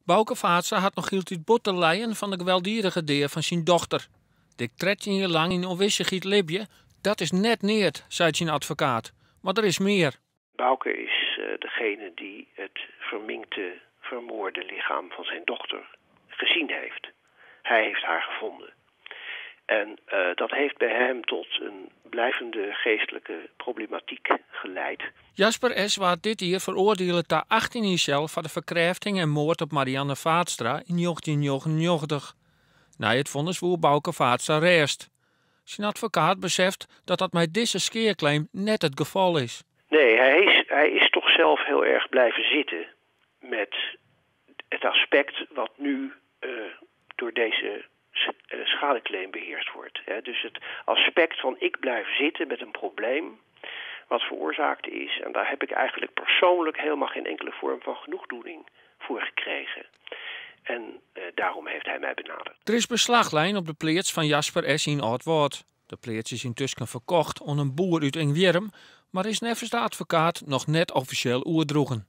Bouke Vaatstra had nog hield het bot te leien van de gewelddadige deer van zijn dochter. Dik 13 jaar lang in onwisse giet libje, dat is net neerd, zei zijn advocaat. Maar er is meer. Bouke is degene die het verminkte, vermoorde lichaam van zijn dochter gezien heeft. Hij heeft haar gevonden. En dat heeft bij hem tot een blijvende geestelijke problematiek geleid. Jasper S. werd dit jaar veroordeeld tot 18 jaar cel voor de verkrachting en moord op Marianne Vaatstra in 1999. Na het vonnis woer Bouke Vaatstra rest. Zijn advocaat beseft dat met deze skeerclaim net het geval is. Nee, hij is toch zelf heel erg blijven zitten met het aspect wat nu door deze schadeclaim beheerst wordt. Dus het aspect van ik blijf zitten met een probleem wat veroorzaakt is. En daar heb ik eigenlijk persoonlijk helemaal geen enkele vorm van genoegdoening voor gekregen. En daarom heeft hij mij benaderd. Er is beslaglijn op de pleats van Jasper S. in Oudwoud. De pleats is intussen verkocht aan een boer uit Engwirm, maar is nevens de advocaat nog net officieel oerdroegen.